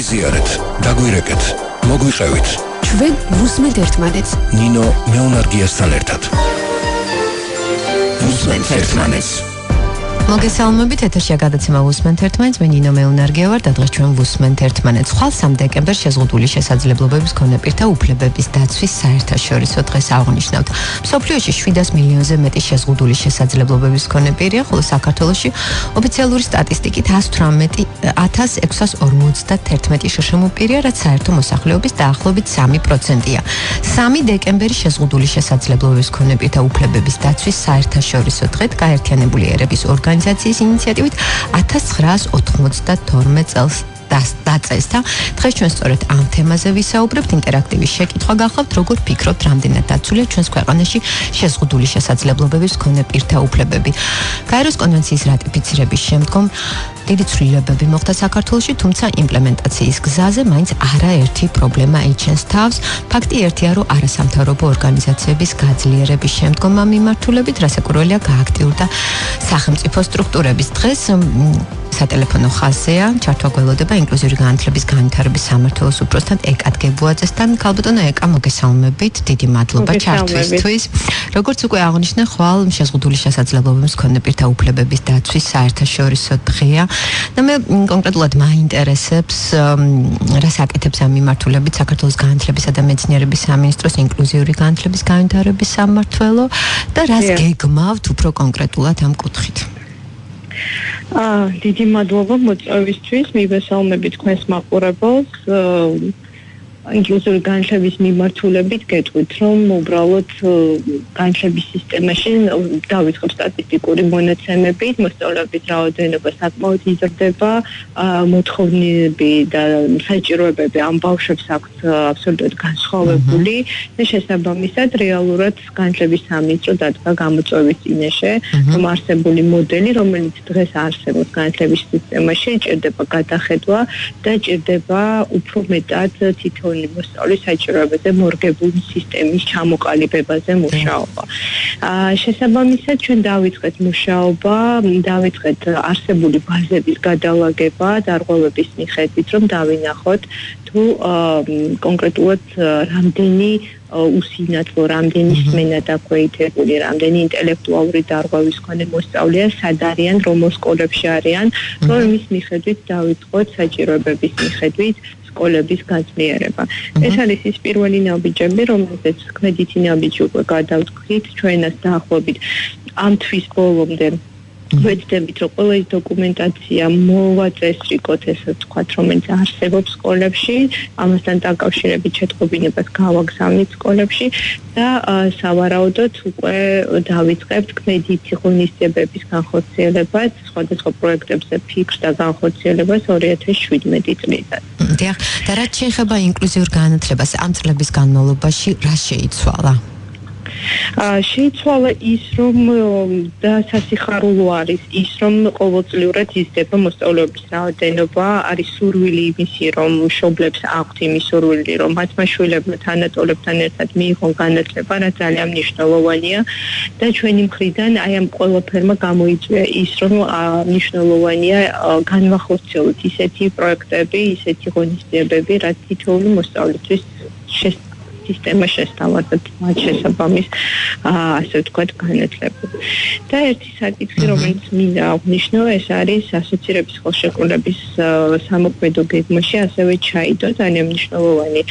გაიზიარეთ, დაგვირეკეთ, მოგვიყევით. ჩვენ ვუსმენთ ერთმანეთს. ნინო მეუნარგიასთან ერთად. ვუსმენთ ერთმანეთს. მოგესალმებით, ეთერშია გადაცემა ვუსმენთ ერთმანეთს, მე ნინო მეუნარგია ვარ და დღეს ჩვენ ვუსმენთ ერთმანეთს. ხვალ 3 დეკემბერს შეზღუდული შესაძლებლობების მქონე პირთა უფლებების დაცვის საერთაშორისო დღეს აღნიშნავთ. მსოფლიოში 700 მილიონზე მეტი შეზღუდული შესაძლებლობების მქონე პირია, ხოლო საქართველოში ოფიციალური სტატისტიკით 118,651 შშმ პირია, რაც საერთო მოსახლეობის დაახლოებით 3%-ია. 3 დეკემბერი შეზღუდული შესაძლებლობების მქონე პირთა უფლებების დაცვის საერთაშორისო დღედ გაერთიანებული ერების ორგანიზაციის ინიციატივით 1992 წელს დაწესდა. დღეს ჩვენ სწორედ ამ თემაზე ვისაუბრებთ. ინტერაქტივი შეკითხვა გახლავთ, როგორ ფიქრობთ, რამდენად დაცულია ჩვენს ქვეყანაში შეზღუდული შესაძლებლობების მქონე პირთა უფლებები. გაეროს კონვენციის რატიფიცირების შემდგომ დიდი ცვლილებები მოხდა საქართველოში, თუმცა იმპლემენტაციის გზაზე მაინც არაერთი პრობლემა იჩენს თავს. ფაქტი ერთია, რომ არასამთავრობო ორგანიზაციების გაძლიერების შემდგომ ამ მიმართულებით რასაკვირველია გააქტიურდა სახელმწიფო სტრუქტურების. დღეს სატელეფონო ხაზია ჩართვა გველოდება ინკლუზიური განათლების განვითარების სამმართველოს უფროსთან ეკად გებუაძესთან. ქალბატონო ეკა, მოგესალმებით, დიდი მადლობა ჩართვისთვის. როგორც უკვე აღნიშნე, ხვალ შეზღუდული შესაძლებლობების მქონე პირთა უფლებების დაცვის საერთაშორისო დღეა. და მე კონკრეტულად მაინტერესებს, რას აკეთებს ამ მიმართულებით საქართველოს განათლებისა და მეცნიერების სამინისტროს ინკლუზიური განათლების განვითარების სამმართველო და რას გეგმავთ უფრო კონკრეტულად ამ კუთხით? დიდი მადლობა მოწვევისთვის, მივესალმებით თქვენს მაყურებელს. ინკლუზიური განათლების მიმართულებით გეტყვით, რომ უბრალოდ განათლების სისტემაში დავიწყებ სტატისტიკური მონაცემებით, მოსწავლეების რაოდენობა საკმაოდ იზრდება, მოთხოვნები და საჭიროებები ამ ბავშვებს აქვთ აბსოლუტურად განსხვავებული და შესაბამისად რეალურად განათლების სამინისტრო დადგა გამოწვევის წინაშე, რომ არსებული მოდელი, რომელიც დღეს არსებობს განათლების სისტემაში, ჭირდება გადახედვა და ჭირდება უფრო მეტად თითოეული მოსწავლის საჭიროებებზე მორგებული სისტემის ჩამოყალიბებაზე მუშაობა. შესაბამისად ჩვენ დავიწყეთ მუშაობა, დავიწყეთ არსებული ბაზების გადალაგება დარღვევების მიხედვით, რომ დავინახოთ თუ კონკრეტულად რამდენი უსინათლო, რამდენი სმენა დაქვეითებული, რამდენი ინტელექტუალური დარღვევის მქონე მოსწავლეა, სად არიან, რომელ სკოლებში არიან, რომ მის მიხედვით დავიწყოთ საჭიროებების მიხედვით სკოლების გაძლიერება. ეს არის ის პირველი ნაბიჯები, რომელზეც ქმედითი ნაბიჯი უკვე გადავთქვით, ჩვენას დაახლოებით ამ თვის ბოლომდე ვეცდებით, რომ ყველა დოკუმენტაცია მოვაწესრიგოთ, ესე ვთქვათ, რომელიც არსებობს სკოლებში, ამასთან დაკავშირებით შეტყობინებას გავაგზავნით სკოლებში და სავარაუდოდ უკვე დავიწყებთ ქმედითი ღონისძიებების განხორციელებას, სხვადასხვა პროექტებზე ფიქრს და განხორციელებას 2017 წლიდან. და რაც შეეხება ინკლუზიურ განათლებას, ამ წლების განმავლობაში რა შეიცვალა? შეიცვალა ის, რომ და სასიხარულო არის ის, რომ ყოველწლიურად იზრდება მოსწავლეობის რაოდენობა, არის სურვილი იმისი, რომ მშობლებს აქვთ იმის სურვილი, რომ მათმა შვილებმა თანატოლებთან ერთად მიიღონ განათლება, რაც ძალიან მნიშვნელოვანია და ჩვენი მხრიდან აი ამ ყველაფერმა გამოიწვია ის, რომ მნიშვნელოვანია განვახორციელოთ ისეთი პროექტები, ისეთი ღონისძიებები, რაც თითოეული მოსწავლისთვის სისტემა შესთავაზეთ მათ შესაბამის ასე ვთქვათ განათლება. და ერთი საკითხი, რომელიც მინდა აღვნიშნო, ეს არის ასოცირების ხელშეკრულების სამოქმედო გეგმაში ასევე ჩაიდო ძალიან მნიშვნელოვანი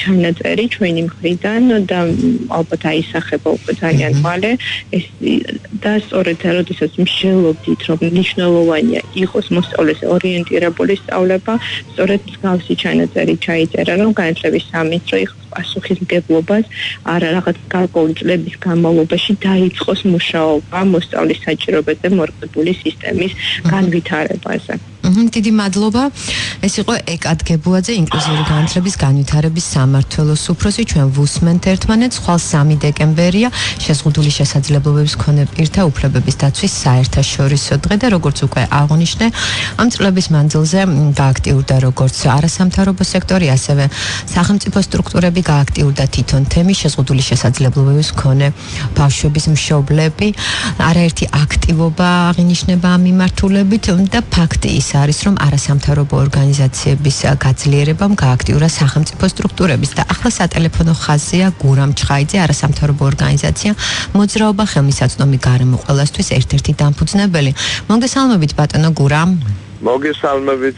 ჩანაწერი ჩვენი მხრიდან და ალბათ აისახება უკვე ძალიან მალე. ეს და სწორედ როდესაც მსჯელობდით, რომ მნიშვნელოვანია იყოს მოსწავლეს ორიენტირებული სწავლება, სწორედ მსგავსი ჩანაწერი ჩაიწერა, რომ განათლების სამინისტრო იყოს პასუხისმგებლობას არა რაღაც გარკვეული წლების განმავლობაში დაიწყოს მუშაობა მოსწავლის საჭიროებებზე მორგებული სისტემის განვითარებაზე. დიდი მადლობა. ეს იყო ეკად გებუაძე, ინკლუზიური განათლების განვითარების სამმართველოს უფროსი. ჩვენ ვუსმენთ ერთმანეთს. ხვალ 3 დეკემბერია შეზღუდული შესაძლებლობების მქონე პირთა უფლებების დაცვის საერთაშორისო დღე და როგორც უკვე აღნიშნე, ამ წლების მანძილზე გააქტიურდა როგორც არასამთავრობო სექტორი, ასევე სახელმწიფო სტრუქტურები გააქტიურდა თვითონ თემი შეზღუდული შესაძლებლობების მქონე ბავშვების მშობლები. არაერთი აქტივობა აღინიშნება ამ მიმართულებით და ფაქტი ის არის, რომ არასამთავრობო ორგანიზაციების გაძლიერებამ გააქტიურა სახელმწიფო სტრუქტურების და ახლა სატელეფონო ხაზია გურამ ჩხაიძე, არასამთავრობო ორგანიზაცია მოძრაობა ხელმისაწვდომი გარემო ყველასთვის ერთ-ერთი დამფუძნებელი. მოგესალმებით ბატონო გურამ. მოგესალმებით.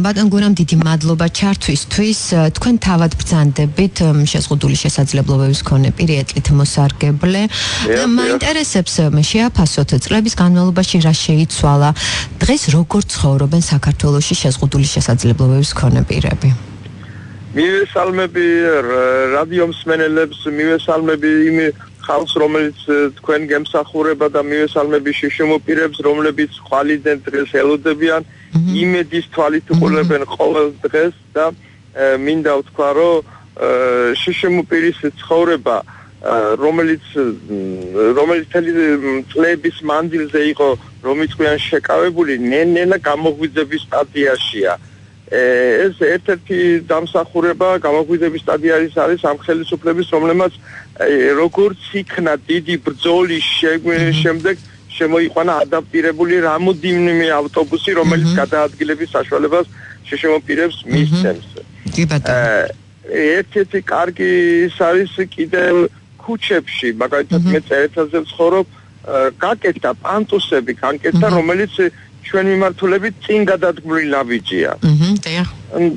ბატონ გურამ, დიდი მადლობა ჩართვისთვის. თქვენ თავად ბრძანდებით შეზღუდული შესაძლებლობების მქონე პირი ეტლით მოსარგებლე. მაინტერესებს შეაფასოთ წლების განმავლობაში რა შეიცვალა. დღეს როგორ ცხოვრობენ საქართველოში შეზღუდული შესაძლებლობების მქონე პირები? მივესალმები რადიო მსმენელებს, მივესალმები იმ ხალხს, რომელიც თქვენ გემსახურება და მივესალმები შიშიმოპირებს, რომლებიც ხვალიდან დღეს ელოდებიან, იმედის თვალით უყურებენ ყოველ დღეს და მინდა ვთქვა, რომ შიშიმოპირის ცხოვრება, რომელიც წლების მანძილზე იყო, რომელიც გვიან შეკავებული, ნელა გამოგვიძების სტადიაშია. ეს ერთ-ერთი დამსახურება გამოგვიძების სტადიაში არის ამ ხელისუფლების, რომლებმაც როგორც იქნა დიდი ბრძოლის შემდეგ შემოიყვანა ადაპტირებული რამოდენიმე ავტობუსი, რომელიც გადაადგილების საშუალებას შეშემოპირებს მისცემს. ერთ-ერთი კარგი ის არის კიდევ ქუჩებში, მაგალითად მე წერეთელზე ვცხოვრობ, გაკეთდა პანტუსები, რომელიც ჩვენ მიმართულებით წინ გადადგმული ნაბიჯია.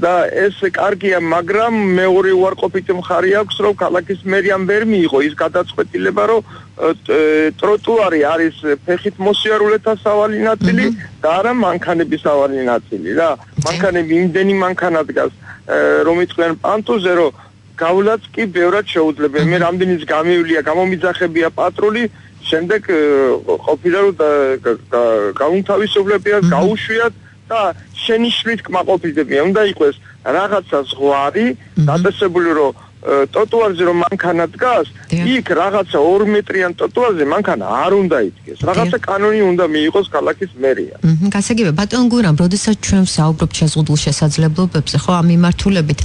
და ეს კარგია, მაგრამ მეორე უარყოფითი მხარე აქვს, რომ ქალაქის მერიამ ვერ მიიღო ის გადაწყვეტილება, რომ ტროტუარი არის ფეხით მოსიარულეთა სავალი ნაწილი და არა მანქანების სავალი ნაწილი რა. მანქანები იმდენი მანქანა დგას, რომ იწყენ პანტუზე, რომ გავლაც კი ბევრად შეუძლია. მე რამდენიც გამივლია, გამომიძახებია პატრული, შემდეგ ყოფილა რომ გაუნთავისუფლებიათ, გაუშვიათ და შენიშვნით კმაყოფილებია. უნდა იყოს რაღაცა ზღვარი, დაწესებული რომ ტროტუარზე რომ მანქანა დგას, იქ რაღაცა 2 მეტრიან ტროტუარზე მანქანა არ უნდა იდგეს. რაღაცა კანონი უნდა მიიღოს ქალაქის მერია. გასაგებია, ბატონ გურამ, როდესაც ჩვენ ვსაუბრობთ შეზღუდულ შესაძლებლობებზე, ხო, ამ მიმართულებით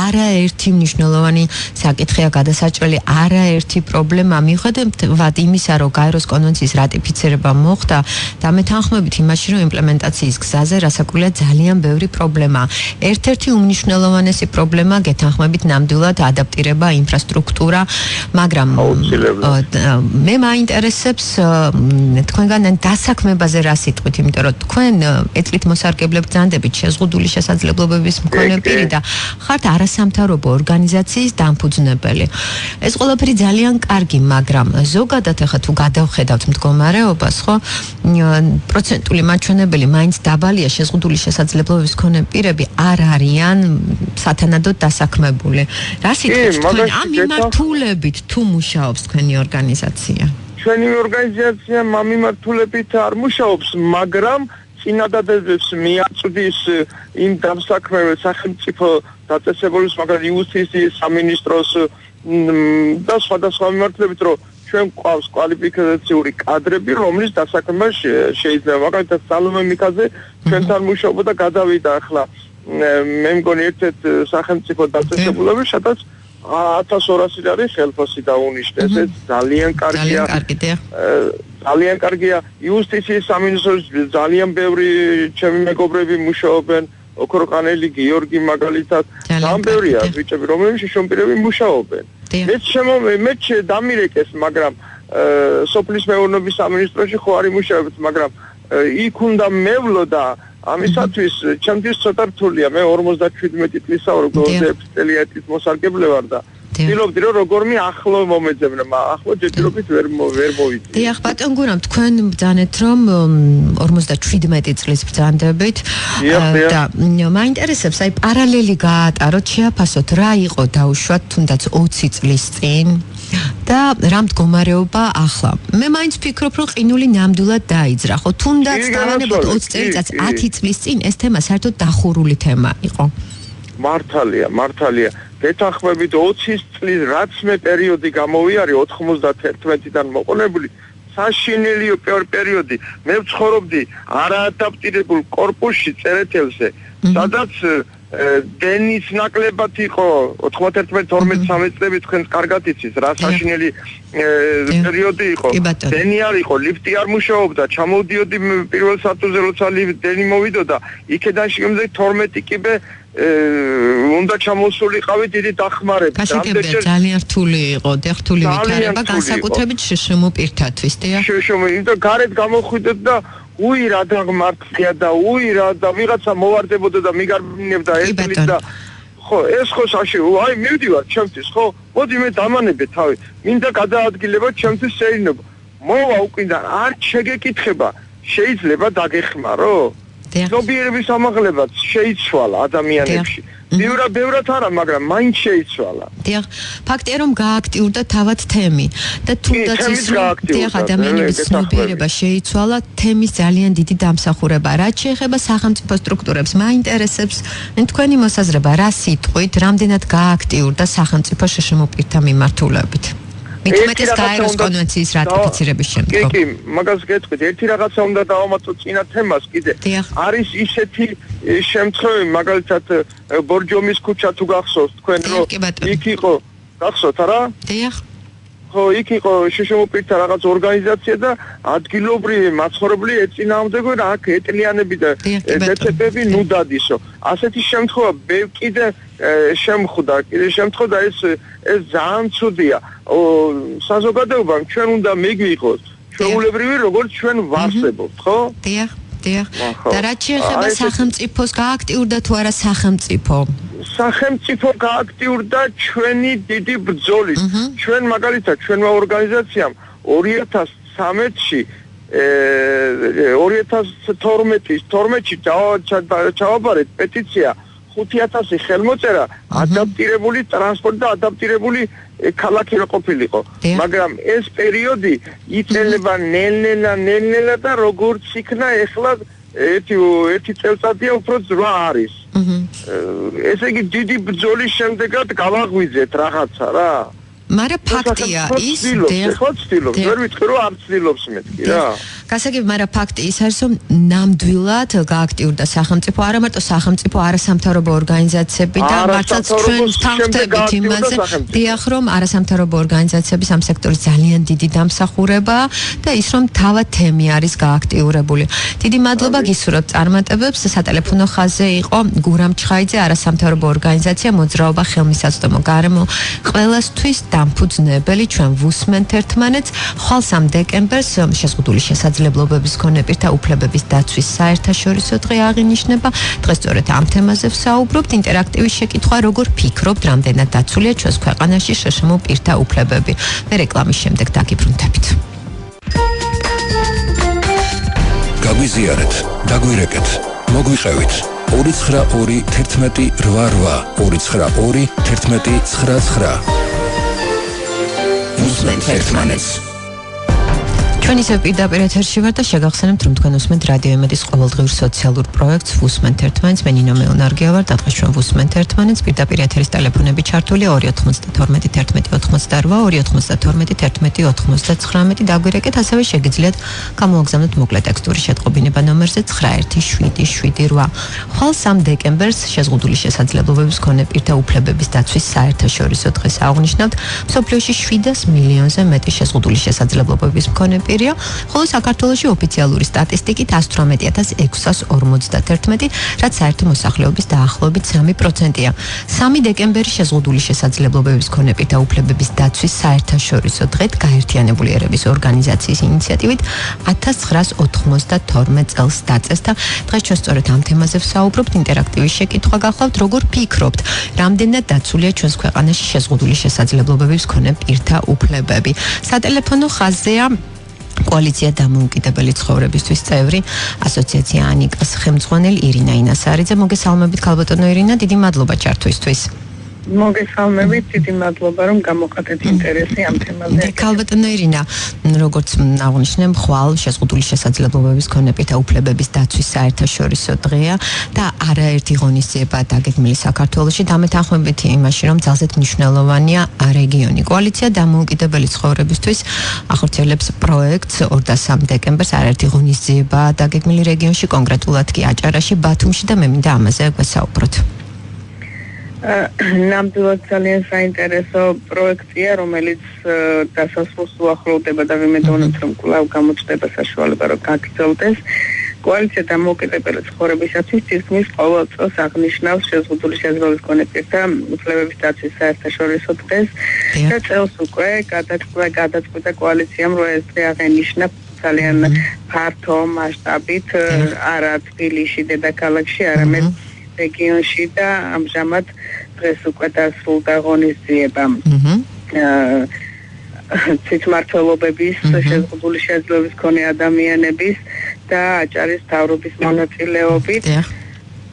არაერთი მნიშვნელოვანი საკითხია გადასაჭრელი, არაერთი პრობლემა მიუხედავად იმისა, რომ გაეროს კონვენციის რატიფიცირება მოხდა და მე თანხმობით იმაში, რომ იმპლემენტაციის გზაზე რასაკვირველია ძალიან ბევრი პრობლემა. ერთ-ერთი უმნიშვნელოვანესი პრობლემა გეთანხმებით ნამდვილად ადაპტირება ინფრასტრუქტურა, მაგრამ მე მაინტერესებს თქვენგან დასაქმებაზე რა სიტყვით, იმიტომ რომ თქვენ ეტლით მოსარგებლებ ბრძანდებით შეზღუდული შესაძლებლობების მქონე პირი და ხართ არასამთავრობო ორგანიზაციის დამფუძნებელი. ეს ყველაფერი ძალიან კარგი, მაგრამ ზოგადად ახლა თუ გადავხედავთ მდგომარეობას, ხო, პროცენტული მაჩვენებელი მაინც დაბალია, შეზღუდული შესაძლებლობების მქონე პირები არ არიან სათანადოდ დასაქმებული. რა თქვენ ამ მიმართულებით თუ მუშაობს თქვენი ორგანიზაცია? ჩვენი ორგანიზაცია ამ მიმართულებით არ მუშაობს, მაგრამ წინადადებას მიაწვდის იმ დამსაქმებელ სახელმწიფო დაწესებულის, მაგრამ იუსტიციის სამინისტროს და სხვადასხვა მიმართულებით, რომ ჩვენ გვყავს კვალიფიკაციური კადრები, რომლის დასაქმება შეიძლება. მაგალითად, სალომე მიქაძე ჩვენთან მუშაობდა და გადავიდა ახლა მე მგონი ერთ-ერთ სახელმწიფო დაწესებულებას, სადაც 1200 არის ხელფასი დაუნიშნეს. ეს ძალიან კარგია. ძალიან კარგია. იუსტიციის სამინისტროს ძალიან ბევრი ჩემი მეგობრები მუშაობენ, ოქროყანელი, გიორგი მაგალითად, ძალიან ბევრია ბიჭები, რომლებიც შიშომპირები მუშაობენ. მე დამირეკეს, მაგრამ სოფლის მეურნეობის სამინისტროში ხო არ იმუშავებთ, მაგრამ იქ უნდა მევლო და ამისათვის ჩემთვის ცოტა რთულია. მე 57 წლისა ვარ, 26 წელი ეტლით მოსარგებლე ვარ და ვთქვი რომ როგორმე ახლო მომეძებნა, ახლო ჯერჯერობით ვერ მოვიძინე. დიახ, ბატონ გურამ, თქვენ ბრძანეთ რომ 57 წლის ბრძანდებით და მაინტერესებს, აი პარალელი გაატაროთ, შეაფასოთ რა იყო დაუშვათ თუნდაც 20 წლის წინ და რა მდგომარეობა ახლა. მე მაინც ვფიქრობ, რომ ყინული ნამდვილად დაიძრა, ხო, თუნდაც დავანებოთ 20 წელიწადს 10 წლის წინ ეს თემა საერთოდ დახურული თემა იყო. მართალია. გეთანხმებით 20 წლის რაც მე პერიოდი გამოვიარე 91-დან მოყოლებული, საშინელი პერიოდი. მე ვცხოვრობდი არაადაპტირებულ კორპუსში წერეთელზე, სადაც დენის ნაკლებად იყო 91-12 წლები თქვენ კარგად იცით რა საშინელი პერიოდი იყო დენი არ იყო ლიფტი არ მუშაობდა ჩამოვდიოდი პირველ სართულზე როცა დენი მოვიდოდა იქედან შემდგე 12 კიბე უნდა ჩამოსულიყავი დიდი დახმარებით გასაგებია ძალიან რთული იყო რთული ვითარება განსაკუთრებით შშმ პირთათვის შშმ იმიტომ გარეთ გამოხვიდეთ და უი რა დაღმართია და უი რა და ვიღაცა მოვარდებოდა და მიგარბინებდა ერთლის და ხო ეს ხო აი მივდივარ ჩემთვის ხო მოდი მე დამანებე თავი მინდა გადაადგილება ჩემთვის შეიძლება მოვა უკიდან არ შეგეკითხება შეიძლება დაგეხმარო ზოგიერების ამაღლებაც შეიცვალა ადამიანებში ბევრად არა მაგრამ მაინც შეიცვალა დიახ ფაქტია რომ გააქტიურდა თავად თემი და თუნდაც ის დიახ ადამიანების ცნობიერება შეიცვალა თემის ძალიან დიდი დამსახურება რაც შეეხება სახელმწიფო სტრუქტურებს მაინტერესებს თქვენი მოსაზრება რა სიტყვით რამდენად გააქტიურდა სახელმწიფო შშმ პირთა მიმართულებით მithumetes გაეროს კონვენციის რატიფიცირების შემდგომ. კი, მაგას გეტყვით, ერთი რაღაცა უნდა დავამატო წინა თემას კიდე. არის ისეთი შემთხვევები, მაგალითად ბორჯომის ქუჩა თუ გახსოვთ თქვენ რომ იქ იყო, გახსოვთ არა? დიახ. ხო, იქ იყო შშმ პირთა რაღაც ორგანიზაცია და ადგილობრივი მაცხოვრებლი ეწინააღმდეგო და აქ ეტლიანები და დეცეპები ნუ დადისო. ასეთი შემთხვევა კიდე შემხვდა ეს ძალიან ცუდია. საზოგადოებამ ჩვენ უნდა მიგვიღოს ჩვეულებრივი როგორც ჩვენ ვარსებობთ, ხო? დიახ. და რაც შეეხება სახელმწიფოს გააქტიურდა თუ არა სახელმწიფო? სახელმწიფო გააქტიურდა ჩვენი დიდი ბრძოლით. ჩვენ მაგალითად ჩვენმა ორგანიზაციამ 2013-ში 2012-ში ჩავაბარეთ პეტიცია 5000 ხელმოწერა ადაპტირებული ტრანსპორტი და ადაპტირებული ქალაქი რო ყოფილიყო. მაგრამ ეს პერიოდი იწელება ნელ-ნელა და როგორც იქნა ეხლა ერთი წელიწადია უფრო ძვლა არის. ესე იგი დიდი ბრძოლის შემდეგად გავაღვიძეთ რაღაცა რა. მაგრამ ფაქტია ის ხო ცდილობს ვერ ვიტყვი რომ არ ცდილობს მეთქი რა გასაგები მაგრამ ფაქტი ის არის რომ ნამდვილად გააქტიურდა სახელმწიფო არა მარტო სახელმწიფო არასამთავრობო ორგანიზაციები და მართლაც ჩვენ ვთანხმდებით იმაზე დიახ რომ არასამთავრობო ორგანიზაციების ამ სექტორის ძალიან დიდი დამსახურება და ის რომ თავად თემი არის გააქტიურებული დიდი მადლობა გისურვებთ წარმატებებს სატელეფონო ხაზზე იყო გურამ ჩხაიძე არასამთავრობო ორგანიზაცია მოძრაობა ხელმისაწვდომო გარემო ყველასთვის დამფუძნებელი ჩვენ ვუსმენთ ერთმანეთს ხვალ 3 დეკემბერს შეზღუდული შესაძლებლობების მქონე პირთა უფლებების დაცვის საერთაშორისო დღე აღინიშნება დღეს სწორედ ამ თემაზე ვსაუბრობთ ინტერაქტივი შეკითხვა როგორ ფიქრობთ რამდენად დაცულია ჩვენს ქვეყანაში შშმ პირთა უფლებები მე რეკლამის შემდეგ დაგიბრუნდებით გაგვიზიარეთ დაგვირეკეთ მოგვიყევით 292 11 88 292 11 99 Უსმენთ ერთმანეთს ჩვენ ისევ პირდაპირ ეთერში ვართ და შეგახსენებთ რომ თქვენ უსმენთ რადიო იმედის ყოველდღიურ სოციალურ პროექტს ვუსმენთ ერთმანეთს მე ნინო მეუნარგია ვარ და დღეს ჩვენ ვუსმენთ ერთმანეთს პირდაპირ ეთერის ტელეფონები ჩართულია 292 11 88 292 11 დაგვირეკეთ ასევე შეგიძლიათ გამოგზავნოთ მოკლე ტექსტური შეტყობინება ნომერზე 917778 ხვალ 3 დეკემბერს შეზღუდული შესაძლებლობების მქონე პირთა უფლებების დაცვის საერთაშორისო დღეს აღნიშნავთ მსოფლიოში 700 მილიონზე მეტი შეზღუდული შესაძლებლობების მქონე ხოლო საქართველოში ოფიციალური სტატისტიკით 118651, რაც საერთო მოსახლეობის დაახლოებით 3%-ია. 3 დეკემბერი შეზღუდული შესაძლებლობების მქონე პირთა უფლებების დაცვის საერთაშორისო დღედ გაერთიანებული ერების ორგანიზაციის ინიციატივით 1992 წელს დაწესდა. დღეს ჩვენ სწორედ ამ თემაზე ვსაუბრობთ, ინტერაქტივი შეკითხვა გახლავთ, როგორ ფიქრობთ, რამდენად დაცულია ჩვენს ქვეყანაში შეზღუდული შესაძლებლობების მქონე პირთა უფლებები. სატელეფონო ხაზზეა კოალიცია დამოუკიდებელი ცხოვრებისთვის წევრი ასოციაცია ანიკას ხელმძღვანელი ირინა ინასარიძე მოგესალმებით ქალბატონო ირინა დიდი მადლობა ჩართვისთვის მოგესალმებით დიდი მადლობა რომ გამოხატეთ ინტერესი ამ თემაზე ქალბატონო ირინა როგორც აღნიშნე ხვალ შეზღუდული შესაძლებლობების მქონე პირთა უფლებების დაცვის საერთაშორისო დღეა და არაერთი ღონისძიება დაგეგმილი საქართველოში დამეთანხმებით იმაში რომ ძალზედ მნიშვნელოვანია რეგიონი კოალიცია დამოუკიდებელი ცხოვრებისთვის ახორციელებს პროექტს 23 დეკემბერს არაერთი ღონისძიება დაგეგმილი რეგიონში კონკრეტულად კი აჭარაში ბათუმში და მე მინდა ამაზე გვესაუბროთ ნამდვილად ძალიან საინტერესო პროექტია, რომელიც დასასრულს უახლოვდება და ვიმედოვნებ, რომ კვლავ გამოჩნდება საშუალება, რომ გაგრძელდეს. კოალიცია დამოუკიდებელი ცხოვრებისათვის თითქმის ყოველ წელს აღნიშნავს შეზღუდული შესაძლებლობის მქონე პირთა უფლებების დაცვის საერთაშორისო დღეს და წელს უკვე გადაწყვიტა კოალიციამ, რომ ეს დღე აღენიშნა ძალიან ფართო მასშტაბით, არა თბილისში, დედაქალაქში, არამედ რეგიონში და ამჟამად დღეს უკვე დასრულდა ღონისძიება. ცისმმართველობების, შეზღუდული შესაძლებლობის მქონე ადამიანების და აჭარის მთავრობის მონაწილეობით.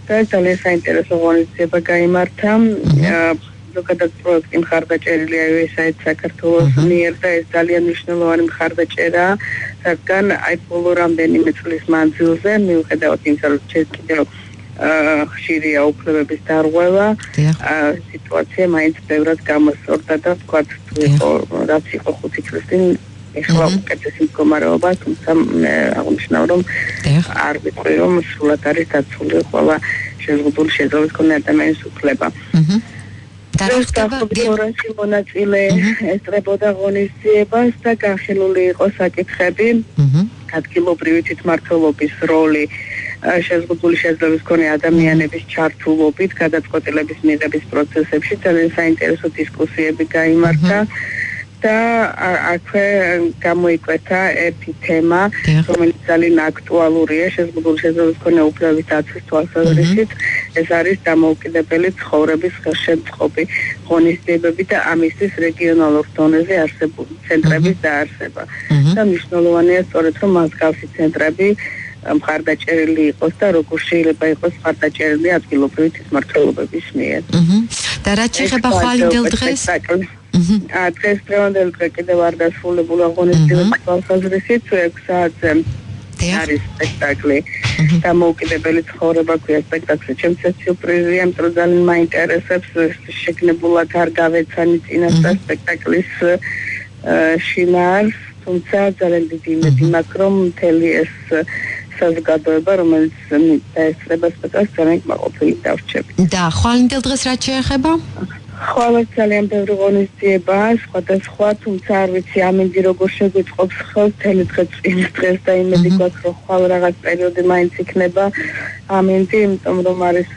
და ძალიან საინტერესო ღონისძიება გაიმართა. ზოგადად პროექტი მხარდაჭერილია USAID საქართველოს მიერ და ეს ძალიან მნიშვნელოვანი მხარდაჭერაა, რადგან აი ბოლო რამდენიმე წლის მანძილზე მიუხედავად იმისა, რომ კიდევ ხშირია უფლებების დარღვევა, სიტუაცია მაინც ბევრად გამოსწორდა და ვთქვათ, რაც იყო 5 წლის წინ ეხლა უკეთესი მდგომარეობა, თუმცა აღნიშნავ, რომ არ ვიტყვი, რომ სრულად არის დაცული ყველა შეზღუდული შესაძლებლობის მქონე ადამიანის უფლება. დარღვევაში მონაწილე ესწრებოდა ღონისძიებას და განხილული იყო საკითხები, ადგილობრივი თვითმმართველობის როლი შეზღუდული შესაძლებლობის მქონე ადამიანების ჩართულობით გადაწყვეტილების მიღების პროცესებში. ძალიან საინტერესო დისკუსიები გაიმართა და აქვე გამოიკვეთა ერთი თემა, რომელიც ძალიან აქტუალურია შეზღუდული შესაძლებლობის მქონე უფლებების დაცვის თვალსაზრისით. ეს არის დამოუკიდებელი ცხოვრების ხელშემწყობი ღონისძიებები და ამისთვის რეგიონალურ დონეზე არსებული ცენტრების დაარსება. და მნიშვნელოვანია სწორედ, რომ მსგავსი ცენტრები მხარდაჭერილი იყოს და როგორ შეიძლება იყოს მხარდაჭერილი ადგილობრივი თვითმმართველობების მიერ. და რაც შეეხება ხვალინდელ დღეს? დღეს დღევანდელ დღე კიდევ არ დასრულებულა ღონისძიების თვალსაზრისით 6 საათზე არის სპექტაკლი დამოუკიდებელი ცხოვრება ქვია სპექტაკლი. ჩემთვის სიურპრიზია, იმიტომ რომ ძალიან მაინტერესებს შეგნებულად არ გავეცანი წინასწარ სპექტაკლის შინაარს, თუმცა ძალიან დიდი იმედი მაქვს, რომ მთელი ეს საზოგადოება, რომელიც დაესწრება სპექტაკლს, ძალიან კმაყოფილი დავრჩები. და ხვალინდელ დღეს რაც შეეხება? ხვალ ძალიან ბევრი ღონისძიებაა, სხვადასხვა, თუმცა არ ვიცი ამინდი როგორ შეგვიწყობს ხელს მთელი დღე წინის დღეს და იმედი გვაქვს, რომ ხვალ რაღაც პერიოდი მაინც იქნება ამინდი, იმიტომ რომ არის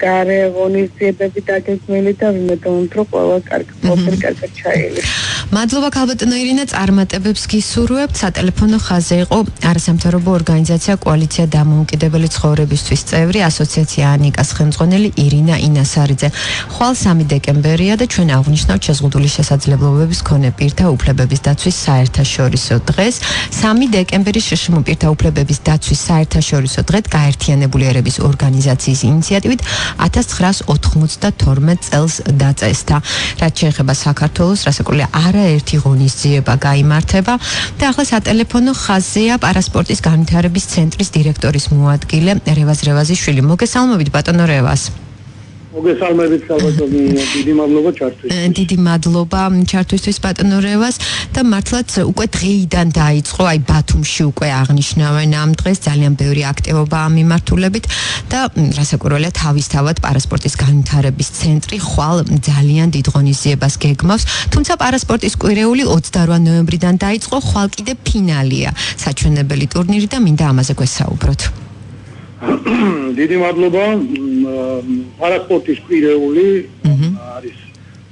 გარე ღონისძიებები დაგეგმილი და ვიმედოვნთ, რომ ყველა კარგად ჩაილის. მადლობა ქალბატონო ირინა, წარმატებებს გისურვებთ. სატელეფონო ხაზზე იყო არასამთავრობო ორგანიზაცია კოალიცია დამოუკიდებელი ცხოვრებისთვის წევრი ასოციაცია ანიკას ხელმძღვანელი ირინა ინასარიძე. ხვალ 3 დეკემბერია და ჩვენ აღნიშნავთ შეზღუდული შესაძლებლობების მქონე პირთა უფლებების დაცვის საერთაშორისო დღეს. 3 დეკემბერი შშმ პირთა უფლებების დაცვის საერთაშორისო დღედ გაერთიანებული ერების ორგანიზაციის ინიციატივით 1992 წელს დაწესდა. რაც შეეხება საქართველოს, რასაკვირველია არაერთი ღონისძიება გაიმართება და ახლა სატელეფონო ხაზზეა პარასპორტის განვითარების ცენტრის დირექტორის მოადგილე რევაზ რევაზიშვილი. მოგესალმებით ბატონო რევაზ. მოგესალმებით ქალბატონი, დიდი მადლობა ჩართვისთვის. დიდი მადლობა ჩართვისთვის ბატონო რევაზ და მართლაც უკვე დღეიდან დაიწყო, აი ბათუმში უკვე აღნიშნავენ ამ დღეს ძალიან ბევრი აქტივობა ამ მიმართულებით და რასაკვირველია თავისთავად პარასპორტის განვითარების ცენტრი ხვალ ძალიან დიდ ღონისძიებას გეგმავს, თუმცა პარასპორტის კვირეული 28 ნოემბრიდან დაიწყო, ხვალ კიდე ფინალია საჩვენებელი ტურნირი და მინდა ამაზე გვესაუბროთ. დიდი მადლობა. პარასპორტის კვირეული არის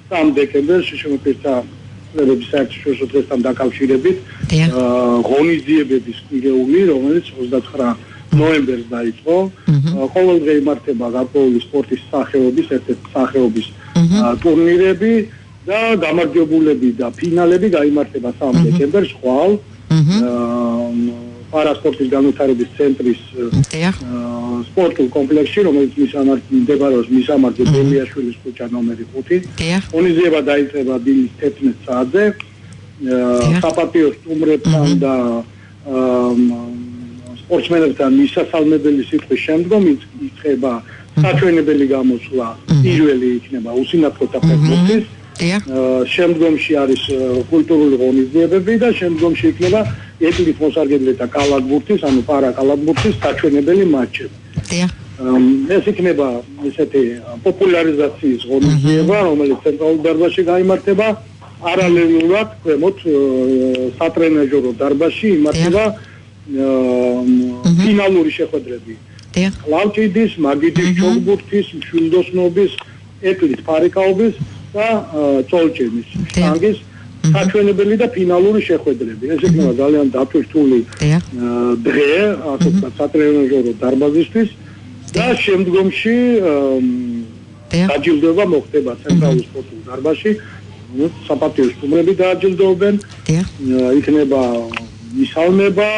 3 დეკემბერში შემოფერთა უფლებების საერთაშორისო დღესთან დაკავშირებით ღონისძიებების კვირეული, რომელიც 29 ნოემბერს დაიწყო. ყოველდღე იმართება გარკვეული სპორტის სახეობის, ერთ-ერთი სახეობის ტურნირები და გამარჯვებულები და ფინალები გაიმართება 3 დეკემბერს ხვალ. პარასპორტის განვითარების ცენტრის სპორტულ კომპლექსში, რომელიც მდებარეობს მისამართზე ბელიაშვილის ქუჩა ნომერი 5. ღონისძიება დაიწყება დილის 11 საათზე. საპატიო სტუმრებთან და სპორტსმენებთან მისასალმებელი სიტყვის შემდგომ იწყება საჩვენებელი გამოსვლა. პირველი იქნება უსინათლოთა ფეხბურთის. შემდგომში არის კულტურული ღონისძიებები და შემდგომში იქნება ეკლით მოსარგებლეთა კალათბურთის, ანუ პარაკალათბურთის საჩვენებელი მატჩები. ეს იქნება ესეთი პოპულარიზაციის ღონისძიება, რომელიც ცენტრალურ დარბაზში გაიმართება, პარალელურად ქვემოთ სატრენაჟერო დარბაზში იმართება ფინალური შეხვედრები. კლავჭიდის, მაგიდის, ჩოგბურთის, მშვილდოსნობის, ეტლის, ფარიკაობის და წოლჭენის, შტანგის საჩვენებელი და ფინალური შეხვედრები. ეს იქნება ძალიან დატვირთული დღე, ასე ვთქვათ, სატრენაჟერო დარბაზისთვის და შემდგომში დაჯილდოება მოხდება ცენტრალურ სპორტულ დარბაზში, საპატიო სტუმრები დააჯილდოებენ, იქნება ისალმება,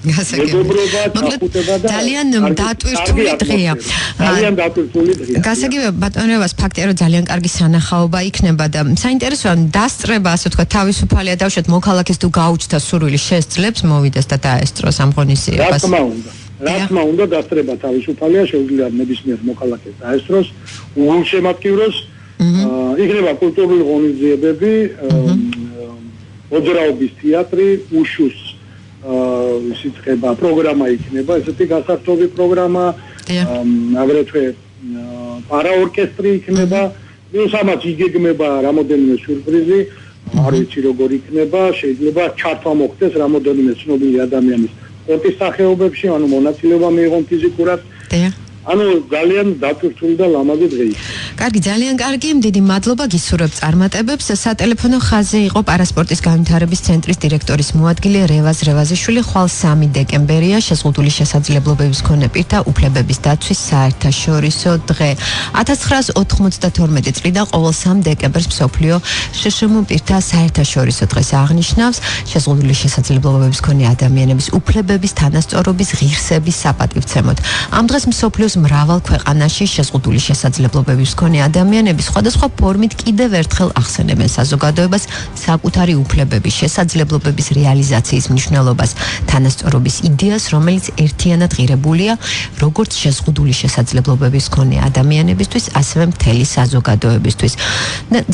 მეგობრობა, ჩახუტება და ძალიან დატვირთული დღეა. ძალიან დატვირთული დღეა. გასაგებია ბატონებას ფაქტია რომ ძალიან კარგი სანახაობა იქნება და საინტერესოა დასწრება ასე ვთქვათ თავისუფალია დავშოთ მოქალაქეს თუ გაუჩნდა სურვილი შესძლებს მოვიდეს და დაესწროს ამ ღონისძიებას. რა თქმა უნდა დასწრება თავისუფალია შეუძლია ნებისმიერ მოქალაქეს დაესწროს, უგულშემატკივროს, იქნება კულტურული ღონისძიებები, მოძრაობის თეატრი, უშუს სიცხება პროგრამა იქნება, ესეთი გასართობი პროგრამა, აგრეთვე პარაორკესტრი იქნება, ამას იგეგმება რამოდენიმე სიურპრიზი, არ ვიცი როგორ იქნება, შეიძლება ჩართვა მოხდეს რამოდენიმე ცნობილი ადამიანის სპორტის სახეობებში, ანუ მონაწილეობა მიიღონ ფიზიკურად. ანუ ძალიან დატვირთული და ლამაზი დღე იქნება. კარგი, ძალიან კარგი, დიდი მადლობა გისურვებთ წარმატებებს. სატელეფონო ხაზზე იყო პარასპორტის განვითარების ცენტრის დირექტორის მოადგილე რევაზ რევაზიშვილი. ხვალ 3 დეკემბერია შეზღუდული შესაძლებლობების მქონე პირთა უფლებების დაცვის საერთაშორისო დღე. 1992 წლიდან ყოველ 3 დეკემბერს მსოფლიო შშმ პირთა საერთაშორისო დღეს აღნიშნავს შეზღუდული შესაძლებლობების მქონე ადამიანების უფლებების თანასწორობის ღირსების საპატივცემოდ. ამ დღეს მსოფლიოს მრავალ ქვეყანაში შეზღუდული შესაძლებლობების მქონე ადამიანები სხვადასხვა ფორმით კიდევ ერთხელ ახსენებენ საზოგადოებას საკუთარი უფლებების, შესაძლებლობების რეალიზაციის მნიშვნელობას, თანასწორობის იდეას, რომელიც ერთიანად ღირებულია როგორც შეზღუდული შესაძლებლობების მქონე ადამიანებისთვის, ასევე მთელი საზოგადოებისთვის.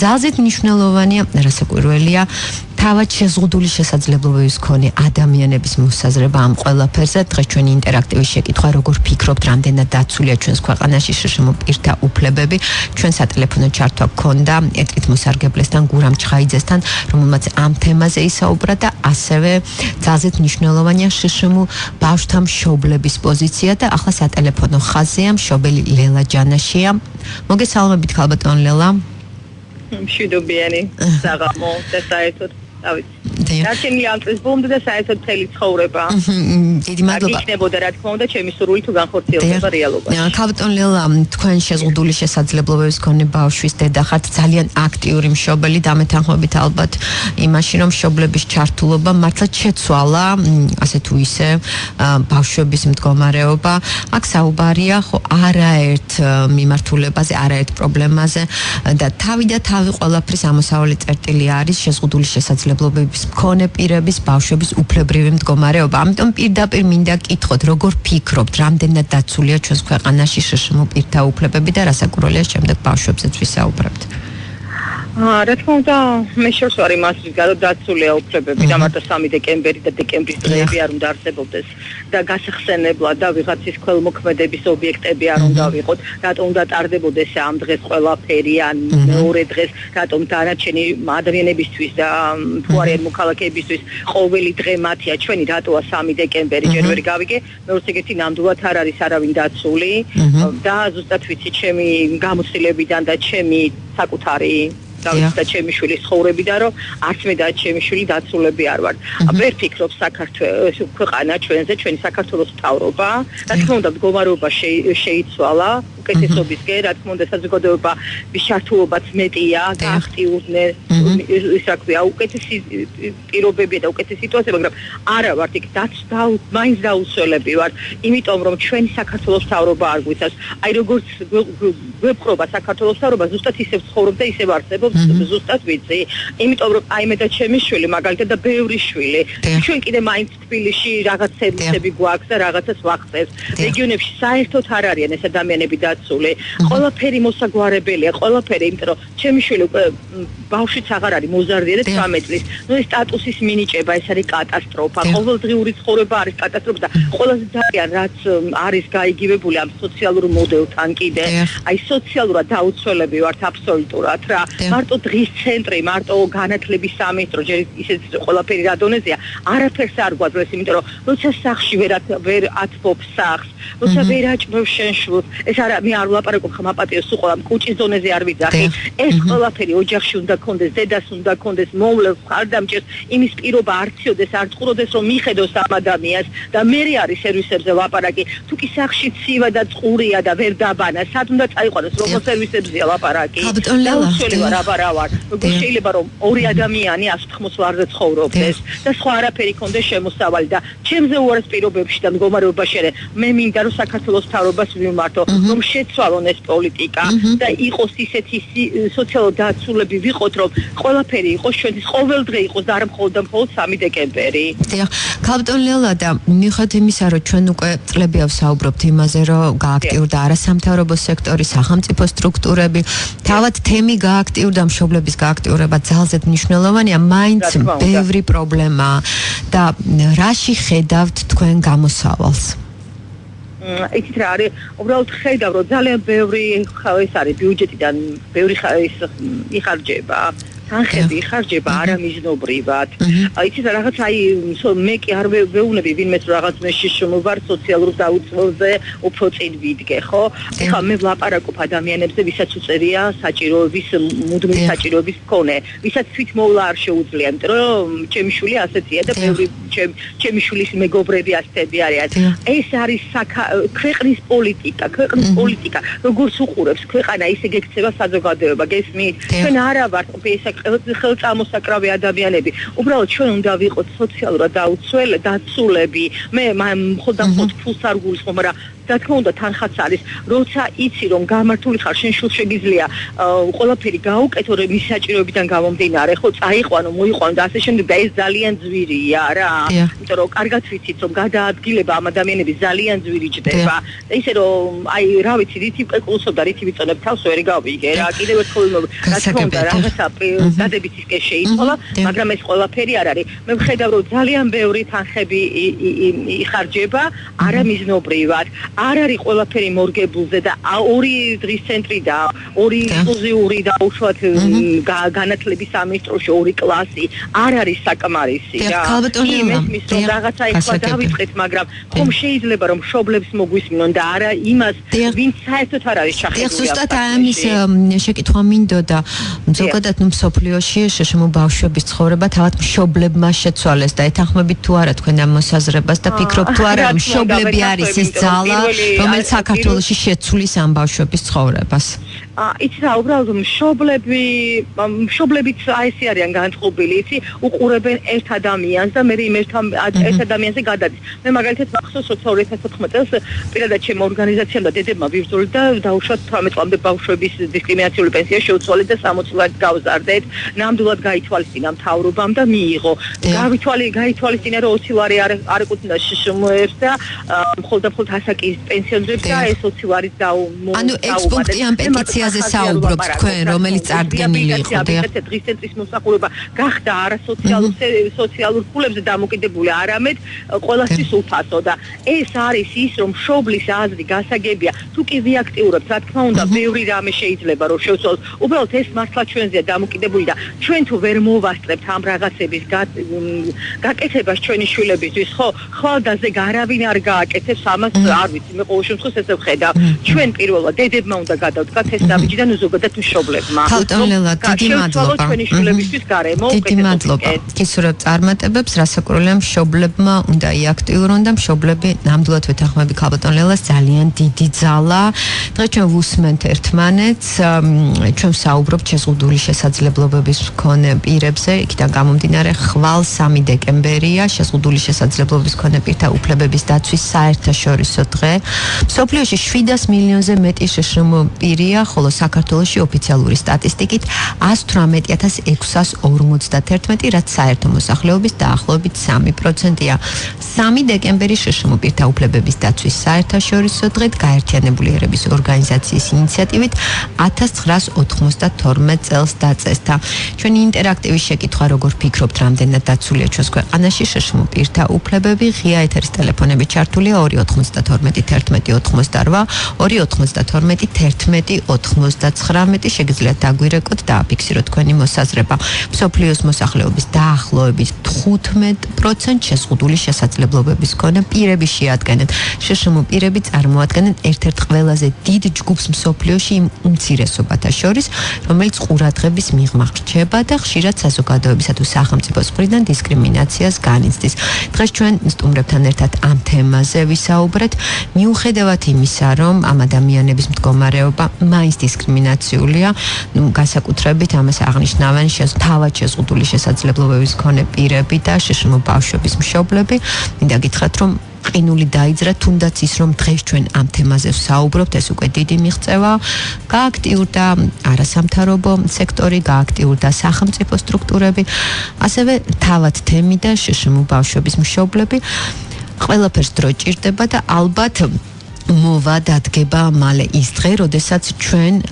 ძალზედ მნიშვნელოვანია, რასაკვირველია, თავად შეზღუდული შესაძლებლობების მქონე ადამიანების მოსაზრება ამ ყველაფერზე. დღეს ჩვენი ინტერაქტივი შეკითხვა, როგორ ფიქრობთ, რამდენად დაცულია ჩვენს ქვეყანაში შშმ პირთა უფლებები? ჩვენ სატელეფონო ჩართვა გქონდა ეტლით მოსარგებლესთან გურამ ჩხაიძესთან, რომელმაც ამ თემაზე ისაუბრა და ასევე ძალზედ მნიშვნელოვანია შშმ ბავშვთა მშობლების პოზიცია და ახლა სატელეფონო ხაზია მშობელი ლელა ჯანაშია. მოგესალმებით ქალბატონ ლელა. მშვიდობიანი საღამო და საერთოდ დარჩენილი ამ წლის ბოლომდე და საერთოდ მთელი ცხოვრება. დიდი მადლობა. იქნებოდა რა თქმა უნდა ჩემი სურვილი თუ განხორციელდება რეალობაში. ქალბატონ ლელა, თქვენ შეზღუდული შესაძლებლობების მქონე ბავშვის დედა ხართ, ძალიან აქტიური მშობელი, დამეთანხმებით ალბათ იმაში, რომ მშობლების ჩართულობა მართლაც შეცვალა, ასე თუ ისე ბავშვების მდგომარეობა. აქ საუბარია ხო არაერთ მიმართულებაზე, არაერთ პრობლემაზე და თავი ყველაფრის ამოსავალი წერტილი არის შეზღუდული შესაძლებლობების მქონე პირების ბავშვების უფლებრივი მდგომარეობა. ამიტომ პირდაპირ მინდა გკითხოთ, როგორ ფიქრობთ, რამდენად დაცულია ჩვენს ქვეყანაში შშმ პირთა უფლებები და რასაკვირველია შემდეგ ბავშვებზეც ვისაუბრებთ. რა თქმა უნდა, მე შორს ვარ იმას, რომ დაცულია უფლებები და მარტო 3 დეკემბერი და დეკემბრის დღეები არ უნდა არსებობდეს და გასახსენებლად და ვიღაცის ქველმოქმედების ობიექტები არ უნდა ვიყოთ, რატომ უნდა ტარდებოდეს ამ დღეს ყველაფერი ან მეორე დღეს, რატომ დანარჩენი ადამიანებისთვის და თუ არიან მოქალაქეებისთვის ყოველი დღე მათია, ჩვენი რატოა 3 დეკემბერი ჯერ ვერ გავიგე, მეორე ეგეთი ნამდვილად არ არის არავინ დაცული და ზუსტად ვიცი ჩემი გამოცდილებიდან და ჩემი საკუთარი და ჩემი შვილის ცხოვრებიდან რომ არც მე და ჩემი შვილი დაცულები არ ვართ. ვერ ფიქრობ საქართველოს ქვეყანა ჩვენზე, ჩვენი საქართველოს მთავრობა, რა თქმა უნდა მდგომარეობა შეიცვალა უკეთესობისკენ, რა თქმა უნდა საზოგადოება ბიშართულობაც მეტია, გააქტიურდნენ ის რა ქვია, უკეთესი პირობებია და უკეთესი სიტუაცია, მაგრამ არა ვართ იქ მაინც დაუსველები ვართ, იმიტომ რომ ჩვენი საქართველოს მთავრობა არ გვიცავს. აი როგორც გვეპყრობა საქართველოს მთავრობა, ზუსტად ისევ ცხოვრობს და ისევ არსებობს, ზუსტად ვიცი, იმიტომ რომ აი მე და ჩემი შვილი მაგალითად და ბევრი შვილი, ჩვენ კიდე მაინც თბილისში რაღაც სერვისები გვაქვს და რაღაცას ვახცევს. რეგიონებში საერთოდ არ არიან ეს ადამიანები და დაცული. ყველაფერი მოსაგვარებელია, ყველაფერი, იმიტომ რომ ჩემი შვილი უკვე ბავშვიც აღარ არის მოზარდია და 18 წლის. ეს სტატუსის მინიჭება, ეს არის კატასტროფა. ყოველდღიური ცხოვრება არის კატასტროფა და ყველაზე ძალიან რაც არის გაიგივებული ამ სოციალურ მოდელთან კიდე. აი სოციალურად დაუცველები ვართ აბსოლუტურად რა. მარტო დღის ცენტრი, მარტო განათლების სამინისტრო, ჯერ ისეთ ყველაფერი რა დონეზეა, არაფერს არ გვაძლევს, იმიტომ რომ როცა სახში ვერ ათბობს სახს, როცა ვერ აჭმევს შენ შვილს, ეს არა მე არ ვლაპარაკობ ხომ აპატიოს უყოლა კუჭის დონეზე არ ვიძახი. ეს ყველაფერი ოჯახში უნდა კონდეს, დედას უნდა კონდეს, მოვლებს ხარდამჭერს, იმის პირობა არ ციოდეს, არ წყუროდეს რომ მიხედოს ამ ადამიანს და მე არის სერვისებზე ლაპარაკი. თუ კი სახში ცივა და წყურია და ვერ დაბანა, სად უნდა წაიყვანოს, რომელ სერვისებზეა ლაპარაკი? დაუცველი ვარ, აბარა ვარ. როგორ შეიძლება რომ ორი ადამიანი 180 ვარზე ცხოვრობდეს და სხვა არაფერი კონდეს შემოსავალი და ჩემზე უარეს პირობებში და მდგომარეობაში არა. მე მინდა რომ საქართველოს მთავრობას ვიმართო, რომ შეცვალონ ეს პოლიტიკა და იყოს ისეთი სოციალურ დაცულები ვიყოთ, რომ ყველაფერი იყოს ჩვენთვის ყოველდღე იყოს და არა მხოლოდ 3 დეკემბერი. დიახ, ქალბატონ ლელა და მიუხედავად იმისა, რომ ჩვენ უკვე წლები ავსაუბრობთ იმაზე, რომ გააქტიურდა არასამთავრობო სექტორი, სახელმწიფო სტრუქტურები, თავად თემი გააქტიურდა, მშობლების გააქტიურება ძალზედ მნიშვნელოვანია, მაინც ბევრი პრობლემა და რაში ხედავთ თქვენ გამოსავალს? იცით რა არის, უბრალოდ ხედავ, რომ ძალიან ბევრი ეს არის ბიუჯეტიდან, ბევრი იხარჯება. თანხები იხარჯება არამიზნობრივად. იცით რაღაც აი მე კი არ ვეუბნები ვინმეს რაღაც მე შეშმოვარ სოციალურ დაუცველზე უფრო წინ ვიდგე, ხო? ეხლა მე ვლაპარაკობ ადამიანებზე, ვისაც უწევია საჭიროების, მუდმივი საჭიროების მქონე, ვისაც თვით მოვლა არ შეუძლია, იმიტომ რომ ჩემი შვილი ასეთია და ბევრი ჩემი შვილის მეგობრები ასეთები არიან. ეს არის ქვეყნის პოლიტიკა, როგორც უყურებს ქვეყანა, ისე გექცევა საზოგადოება, გესმით? ჩვენ არა ვართ ხელწამოსაკრავი ადამიანები. უბრალოდ ჩვენ უნდა ვიყოთ სოციალურად დაცულები. მე მხოლოდ ფულს არ გულისხმობ, მაგრამ რა თქმა უნდა თანხაც არის, როცა იცი რომ გამართული ხარ, შენ შულს შეგიძლია ყველაფერი გაუკეთო, რომ მის საჭიროებიდან გამომდინარე, ხო, წაიყვანო, მოიყვანო და ასე შემდეგ და ეს ძალიან ძვირია რა. იმიტომ რომ კარგად ვიცით რომ გადაადგილება ამ ადამიანების ძალიან ძვირი ჯდება. და ისე რომ აი რა ვიცი, რითი პეკულსობ და რითი ვიწონებ თავს ვერ გავიგე რა. კიდევ ერთხელ რა თქმა უნდა რაღაცა დადებითისკენ შეიცვალა, მაგრამ ეს ყველაფერი არ არის. მე ვხედავ რომ ძალიან ბევრი თანხები იხარჯება არამიზნობრივად. არ არის ყველაფერი მორგებულზე და ორი დღის ცენტრი და ორი ინკლუზიური და უშუალოდ განათლების სამინისტროში ორი კლასი არ არის საკმარისი რა. იმის რომ რაღაცა ეხლა დავიწყეთ, მაგრამ ხომ შეიძლება რომ მშობლებს მოგვისმინონ და არა იმას, ვინც საერთოდ არ არის ჩახერგული. ზუსტად ამის შეკითხვა მინდოდა. ზოგადად მსოფლიოში შეშმო ბავშვების ცხოვრება თავად მშობლებმა შეცვალეს და ეთანხმებით თუ არა თქვენ ამ მოსაზრებას და ფიქრობთ თუ არა მშობლები არის ის ძალა, რომელიც საქართველოში შეცვლის ამ ბავშვების ცხოვრებას? იცი რა, უბრალოდ მშობლებიც აი ესე არიან განწყობილი, იცი, უყურებენ ერთ ადამიანს და მე ერთ ადამიანზე გადადის. მე მაგალითად მახსოვს 2014 წელს პირადად ჩემ ორგანიზაციამ და დედებმა ვიბრძოლით და დაუშვათ 18 წლამდე ბავშვების დისკრიმინაციული პენსია შევცვალეთ და 60 წლად გავზარდეთ. ნამდვილად გაითვალისწინა მთავრობამ და მიიღო. გაითვალისწინა რომ 20 ლარი არ ეკუთვნის შშმ-ს და მხოლოდ ასაკის პენსიონერებს და ეს 20 ლარი ანუ ექსპუნქტიან პეტიციაზე საუბრობთ თქვენ, რომელიც წარდგენილი იყო და დღის ცენტრის მოსახულება გახდა არა სოციალურ ფულებზე დამოკიდებული, არამედ ყველასთვის უფასო და ეს არის ის რომ მშობლის აზრი გასაგებია. თუ კი ვიაქტიურებთ, რა თქმა უნდა, ბევრი რამე შეიძლება რომ შევცვალოთ. უბრალოდ ეს მართლა ჩვენზეა დამოკიდებული და ჩვენ თუ ვერ მოვასწრებთ ამ რაღაცების გაკეთებას ჩვენი შვილებისთვის, ხო, ხვალდაზე არავინ არ გააკეთებს ამას, არ ვიცი, მე ყოველ შემთხვევაში ესე ვხედავ. ჩვენ პირველად დედებმა უნდა გადავდგათ ეს დავიჯი და ზოგადად მშობლებმა. ქალბატონელა, დიდი მადლობა. ჩვენი შვილებისთვის გარემო დიდი მადლობა. გისურვებთ წარმატებებს, რასაკვირველია მშობლებმა უნდა იაქტიურონ და მშობლები ნამდვილად ვეთანხმები ქალბატონელას, ძალიან დიდი ძალა. დღეს ჩვენ ვუსმენთ ერთმანეთს, ჩვენ საუბრობთ შეზღუდული შესაძლებლობების მქონე პირებზე, იქიდან გამომდინარე ხვალ 3 დეკემბერია, შეზღუდული შესაძლებლობების მქონე პირთა უფლებების დაცვის საერთაშორისო დღე. მსოფლიოში 700 მილიონზე მეტი შეშმო პირია ხოლო საქართველოში ოფიციალური სტატისტიკით 118,651, რაც საერთო მოსახლეობის დაახლოებით 3%-ია. 3 დეკემბერი შშმ პირთა უფლებების დაცვის საერთაშორისო დღედ გაერთიანებული ერების ორგანიზაციის ინიციატივით 1992 წელს დაწესდა. ჩვენი ინტერაქტივის შეკითხვა, როგორ ფიქრობთ, რამდენად დაცულია ჩვენს ქვეყანაში შშმ პირთა უფლებები? ღია ეთერის ტელეფონები ჩართულია 2921188, 2921199. შეგიძლიათ დაგვირეკოთ და აფიქსიროთ თქვენი მოსაზრება. მსოფლიოს მოსახლეობის დაახლოებით 15% შეზღუდული შესაძლებლობების მქონე პირები შეადგენენ. შშმ პირები წარმოადგენენ ერთ-ერთ ყველაზე დიდ ჯგუფს მსოფლიოში იმ უმცირესობათა შორის, რომელიც ყურადღების მიღმა რჩება და ხშირად საზოგადოებისა თუ სახელმწიფოს მხრიდან დისკრიმინაციას განიცდის. დღეს ჩვენ სტუმრებთან ერთად ამ თემაზე ვისაუბრეთ, მიუხედავად იმისა, რომ ამ ადამიანების მდგომარეობა მაინც დისკრიმინაციულია, განსაკუთრებით ამას აღნიშნავენ თავად შეზღუდული შესაძლებლობების მქონე პირები და შშმ ბავშვების მშობლები. მინდა გითხრათ, რომ ყინული დაიძრა, თუნდაც ის, რომ დღეს ჩვენ ამ თემაზე ვსაუბრობთ, ეს უკვე დიდი მიღწევა. გააქტიურდა არასამთავრობო სექტორი, გააქტიურდა სახელმწიფო სტრუქტურები, ასევე თავად თემი და შშმ ბავშვების მშობლები. ყველაფერს დრო ჭირდება და ალბათ მოვა დადგება მალე ის დღე, როდესაც ჩვენ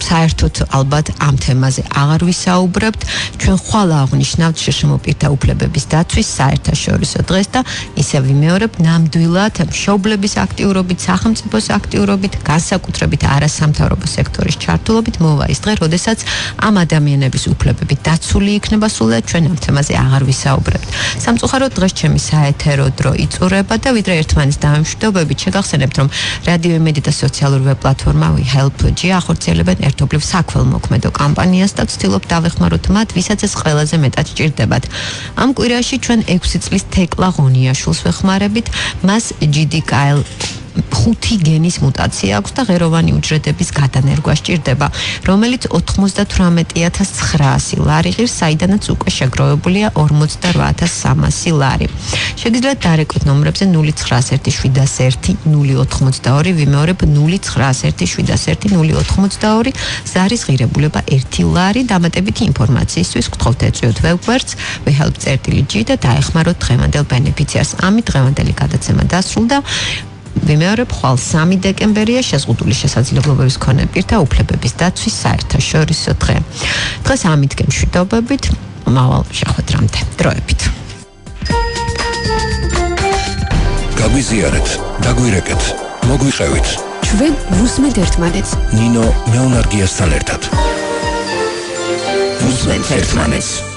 საერთოდ ალბათ ამ თემაზე აღარ ვისაუბრებთ. ჩვენ ხვალ აღვნიშნავთ შშმ პირთა უფლებების დაცვის საერთაშორისო დღეს და ისე ვიმეორებ, ნამდვილად მშობლების აქტიურობით, სახელმწიფოს აქტიურობით, განსაკუთრებით არასამთავრობო სექტორის ჩართულობით მოვა ის დღე, როდესაც ამ ადამიანების უფლებები დაცული იქნება სულად, ჩვენ ამ თემაზე აღარ ვისაუბრებთ. სამწუხაროდ დღეს ჩემი საეთერო დრო იწურება და ვიდრე ერთმანეთის დამშვიდობებით შეგახსენებთ, რომ რადიო იმედი და სოციალური ვებ პლატფორმა WeHelp.gi ახორციელებენ ერთობლივ საქველმოქმედო კამპანიას და ვცდილობთ დავეხმაროთ მათ, ვისაც ეს ყველაზე მეტად ჭირდებათ. ამ კვირაში ჩვენ 6 წლის თეკლა ღონიაშვილს ვეხმარებით, მას GDKL 5 გენის მუტაცია აქვს და ღეროვანი უჯრედების გადანერგვა სჭირდება, რომელიც 98,900 ლარი ღირს, საიდანაც უკვე შეგროვებულია 48,300 ლარი. შეგიძლიათ დარეკოთ ნომრებზე 091701 082, ვიმეორებ 091701 082, ზარის ღირებულება 1 ლარი. დამატებითი ინფორმაციისთვის გთხოვთ ეწვიოთ ვებგვერდს WeHelp.gi და დაეხმაროთ დღევანდელ ბენეფიციარს. ამით დღევანდელი გადაცემა დასრულდა. ვიმეორებ, ხვალ 3 დეკემბერია შეზღუდული შესაძლებლობების მქონე პირთა უფლებების დაცვის საერთაშორისო დღე. დღეს ამით გემშვიდობებით, მავალ შეხვედრამდე. დროებით. გაგვიზიარეთ, დაგვირეკეთ, მოგვიყევით. ჩვენ ვუსმენთ ერთმანეთს. ნინო მეუნარგიასთან ერთად. ვუსმენთ ერთმანეთს.